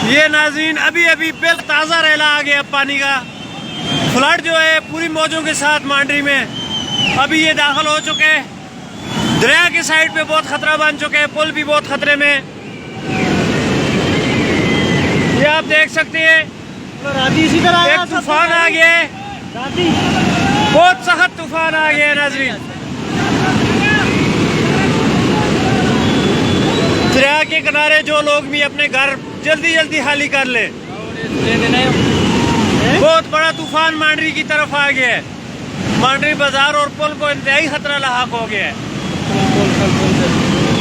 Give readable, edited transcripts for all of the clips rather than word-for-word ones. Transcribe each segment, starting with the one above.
ये नाज़रीन अभी अभी बिल ताज़ा रेला आ गया पानी का। फ्लड जो है पूरी मौजों के साथ मांडरी में अभी ये दाखिल हो चुके हैं। दरिया के साइड पे बहुत ख़तरा बन चुके हैं, पुल भी बहुत ख़तरे में। ये आप देख सकते हैं एक तूफान आ गया है, बहुत सख्त तूफान आ गया है नाज़रीन। दरिया के किनारे जो लोग भी अपने घर जल्दी जल्दी खाली कर ले। बहुत बड़ा तूफान मांडरी की तरफ आ गया है। मांडरी बाजार और पुल को इंतहाई खतरा लाहक हो गया है।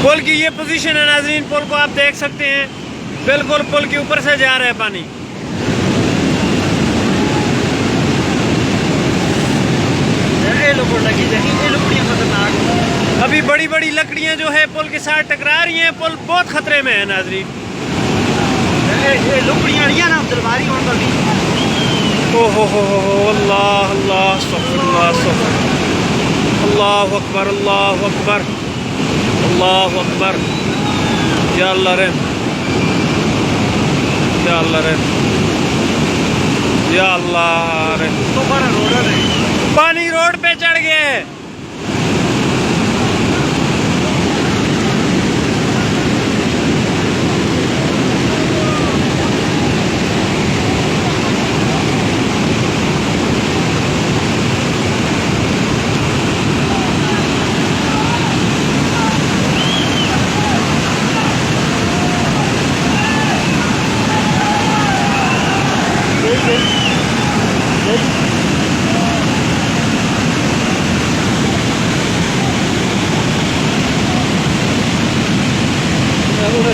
पुल की ये पोजीशन है नाज़रीन, पुल को आप देख सकते हैं, बिल्कुल पुल के ऊपर से जा रहा है पानी। अभी बड़ी बड़ी लकड़ियां जो है पुल के साथ टकरा रही हैं, पुल बहुत खतरे में है नाज़रीन। ओहो अल्लाह अल्लाह अस्तगफिरुल्लाह अल्लाहु अकबर अल्लाहु अकबर अल्लाहु अकबर। या अल्लाह रहम, या अल्लाह रहम, या अल्लाह रहम। पानी रोड पे चढ़ गया है।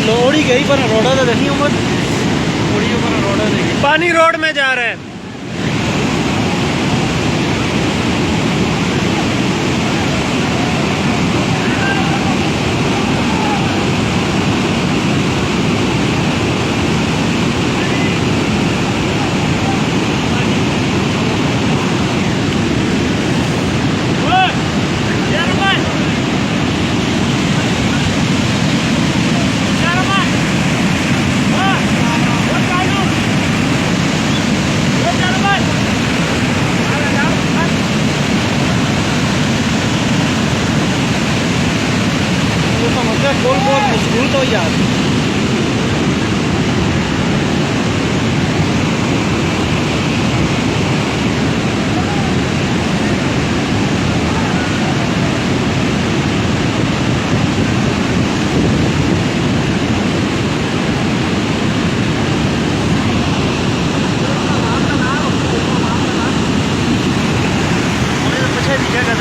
लोड़ी गई पर रोड़ा तो देखी उम्र रोड़ा देखी, पानी रोड में जा रहा है। गोल गोल मजबूत हो जाती है। जगह